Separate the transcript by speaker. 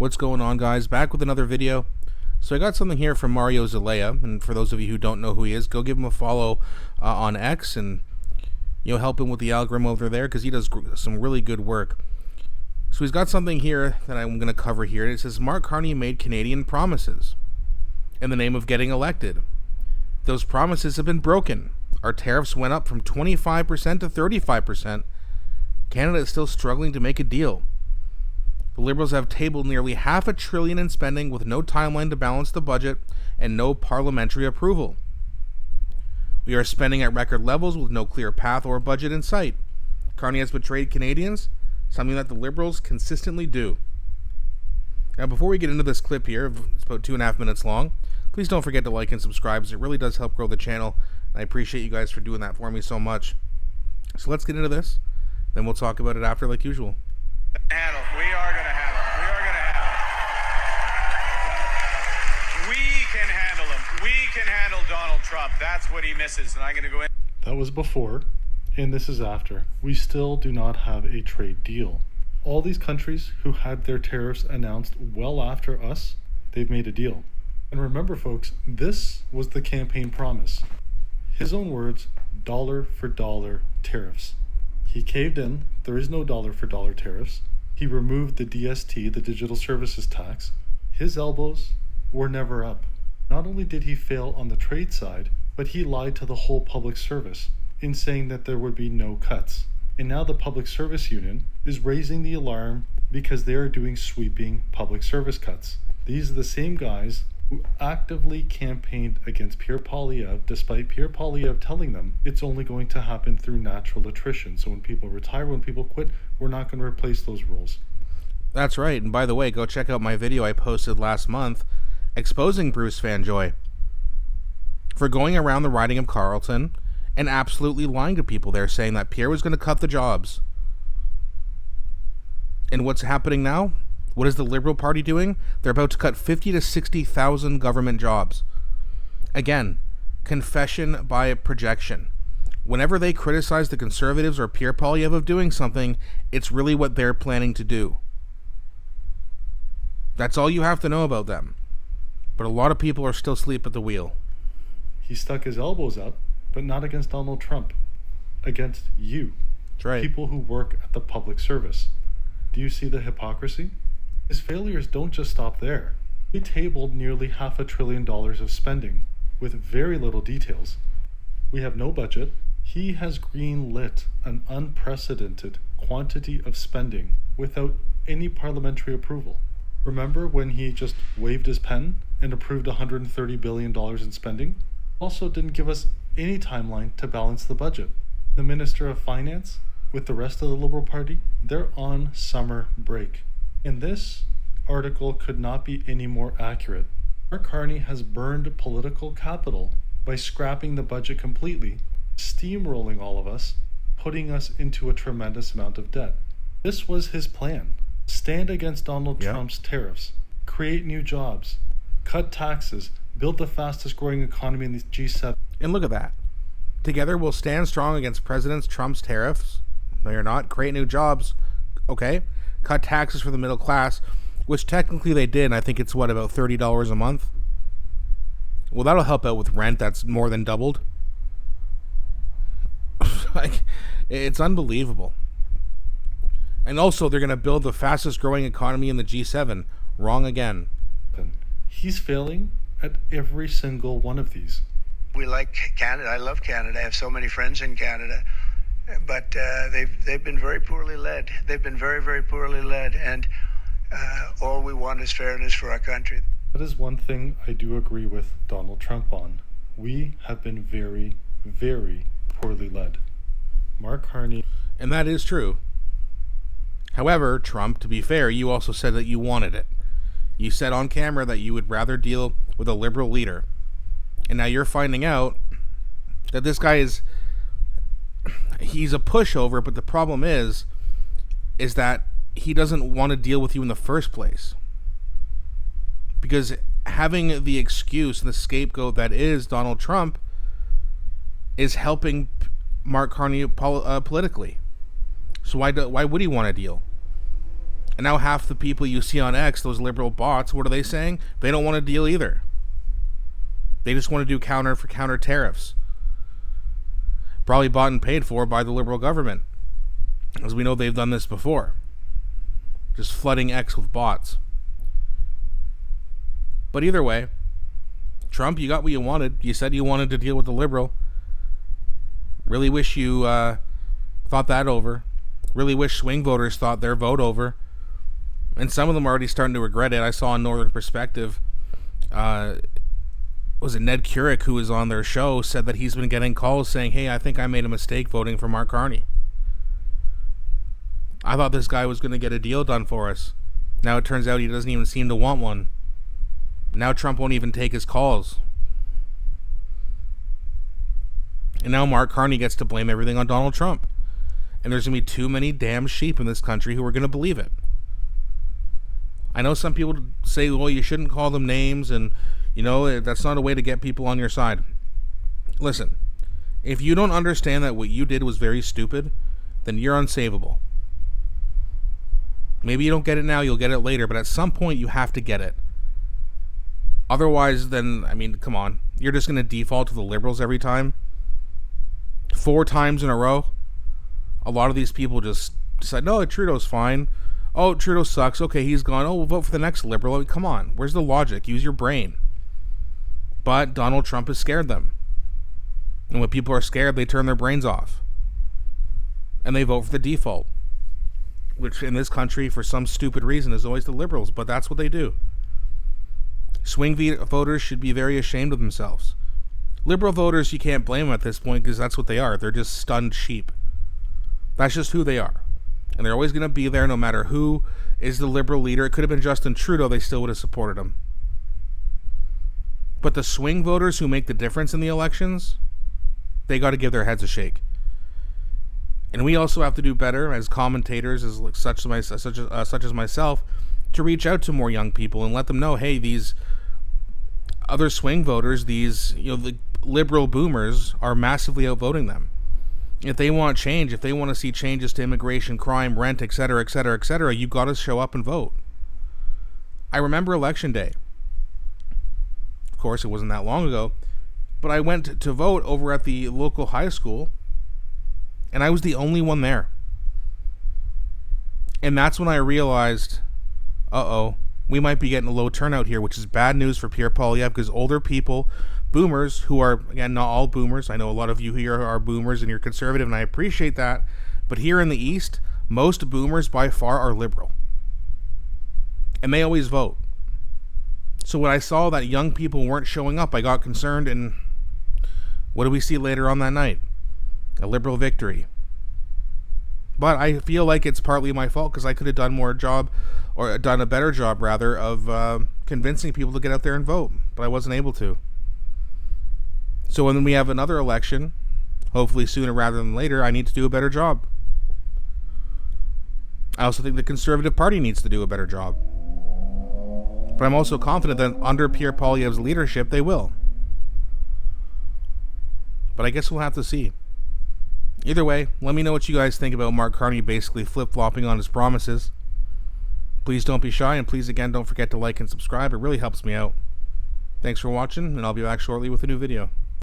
Speaker 1: What's going on, guys? Back with another video. So I got something here from Mario Zelaya, and for those of you who don't know who he is, go give him a follow on X, and help him with the algorithm over there, because he does some really good work. So he's got something here that I'm going to cover here, and it says Mark Carney made Canadian promises in the name of getting elected. Those promises have been broken. Our tariffs went up from 25% to 35%. Canada is still struggling to make a deal. The Liberals have tabled nearly $500 billion in spending with no timeline to balance the budget and no parliamentary approval. We are spending at record levels with no clear path or budget in sight. Carney has betrayed Canadians, something that the Liberals consistently do. Now, before we get into this clip here, it's about 2.5 minutes long, please don't forget to like and subscribe, as it really does help grow the channel. I appreciate you guys for doing that for me so much. So let's get into this, then we'll talk about it after like usual.
Speaker 2: We are going to handle him. We can handle him. We can handle Donald Trump. That's what he misses, and I'm going to go in.
Speaker 3: That was before, and this is after. We still do not have a trade deal. All these countries who had their tariffs announced well after us, they've made a deal. And remember, folks, this was the campaign promise. His own words, dollar for dollar tariffs. He caved in. There is no dollar for dollar tariffs. He removed the DST, the Digital Services Tax. His elbows were never up. Not only did he fail on the trade side, but he lied to the whole public service in saying that there would be no cuts. And now the Public Service Union is raising the alarm because they are doing sweeping public service cuts. These are the same guys who actively campaigned against Pierre Poilievre, despite Pierre Poilievre telling them it's only going to happen through natural attrition. So when people retire, when people quit, we're not going to replace those roles.
Speaker 1: That's right, and by the way, go check out my video I posted last month exposing Bruce Vanjoy for going around the riding of Carleton and absolutely lying to people there, saying that Pierre was going to cut the jobs. And what's happening now? What is the Liberal Party doing? They're about to cut 50 to 60,000 government jobs. Again, confession by projection. Whenever they criticize the Conservatives or Pierre Poilievre of doing something, it's really what they're planning to do. That's all you have to know about them. But a lot of people are still asleep at the wheel.
Speaker 3: He stuck his elbows up, but not against Donald Trump. Against you.
Speaker 1: That's right.
Speaker 3: People who work at the public service. Do you see the hypocrisy? His failures don't just stop there. He tabled nearly $500 billion of spending with very little details. We have no budget. He has green-lit an unprecedented quantity of spending without any parliamentary approval. Remember when he just waved his pen and approved $130 billion in spending? Also didn't give us any timeline to balance the budget. The Minister of Finance, with the rest of the Liberal Party, they're on summer break. And this article could not be any more accurate. Mark Carney has burned political capital by scrapping the budget completely, steamrolling all of us, putting us into a tremendous amount of debt. This was his plan. Stand against Donald Trump's tariffs, create new jobs, cut taxes, build the fastest growing economy in the G7.
Speaker 1: And look at that. Together we'll stand strong against President Trump's tariffs. No, you're not. Create new jobs. Okay. Cut taxes for the middle class, which technically they did. And I think it's about $30 a month. Well, that'll help out with rent. That's more than doubled. It's unbelievable. And also, they're going to build the fastest growing economy in the G7. Wrong again.
Speaker 3: He's failing at every single one of these.
Speaker 4: We like Canada. I love Canada. I have so many friends in Canada. But they've been very poorly led. They've been very, very poorly led. And all we want is fairness for our country.
Speaker 3: That is one thing I do agree with Donald Trump on. We have been very, very poorly led. Mark Carney.
Speaker 1: And that is true. However, Trump, to be fair, you also said that you wanted it. You said on camera that you would rather deal with a liberal leader. And now you're finding out that this guy he's a pushover, but the problem is that he doesn't want to deal with you in the first place. Because having the excuse and the scapegoat that is Donald Trump is helping Mark Carney politically. So why would he want a deal? And now half the people you see on X, those liberal bots, what are they saying? They don't want a deal either. They just want to do counter for counter tariffs. Probably bought and paid for by the liberal government. As we know, they've done this before. Just flooding X with bots. But either way, Trump, you got what you wanted. You said you wanted to deal with the liberal. Really wish you thought that over. Really wish swing voters thought their vote over. And some of them are already starting to regret it. I saw on Northern Perspective, was it Ned Curick, who was on their show, said that he's been getting calls saying, hey, I think I made a mistake voting for Mark Carney. I thought this guy was going to get a deal done for us. Now it turns out he doesn't even seem to want one. Now Trump won't even take his calls. And now Mark Carney gets to blame everything on Donald Trump. And there's going to be too many damn sheep in this country who are going to believe it. I know some people say, well, you shouldn't call them names, and, you know, that's not a way to get people on your side. Listen, if you don't understand that what you did was very stupid, then you're unsavable. Maybe you don't get it now, you'll get it later, but at some point you have to get it. Otherwise, then, I mean, come on. You're just going to default to the liberals every time? 4 times in a row? A lot of these people just decide, no, Trudeau's fine. Oh, Trudeau sucks. Okay, he's gone. Oh, we'll vote for the next liberal. I mean, come on. Where's the logic? Use your brain. But Donald Trump has scared them. And when people are scared, they turn their brains off. And they vote for the default. Which in this country, for some stupid reason, is always the liberals. But that's what they do. Swing voters should be very ashamed of themselves. Liberal voters, you can't blame them at this point because that's what they are. They're just stunned sheep. That's just who they are. And they're always going to be there no matter who is the liberal leader. It could have been Justin Trudeau. They still would have supported him. But the swing voters who make the difference in the elections, they got to give their heads a shake. And we also have to do better as commentators, as such as myself, to reach out to more young people and let them know, hey, these other swing voters, these, you know, the liberal boomers are massively outvoting them. If they want change, if they want to see changes to immigration, crime, rent, etc., etc., etc., you've got to show up and vote. I remember Election Day. Of course, it wasn't that long ago, but I went to vote over at the local high school, and I was the only one there. And that's when I realized, we might be getting a low turnout here, which is bad news for Pierre Poilievre, because older people, boomers, who are, again, not all boomers. I know a lot of you here are boomers and you're conservative, and I appreciate that. But here in the East, most boomers by far are liberal. And they always vote. So when I saw that young people weren't showing up, I got concerned, and what do we see later on that night? A liberal victory. But I feel like it's partly my fault because I could have done a better job, of convincing people to get out there and vote. But I wasn't able to. So when we have another election, hopefully sooner rather than later, I need to do a better job. I also think the Conservative Party needs to do a better job. But I'm also confident that under Pierre Poilievre's leadership, they will. But I guess we'll have to see. Either way, let me know what you guys think about Mark Carney basically flip-flopping on his promises. Please don't be shy, and please, again, don't forget to like and subscribe. It really helps me out. Thanks for watching, and I'll be back shortly with a new video.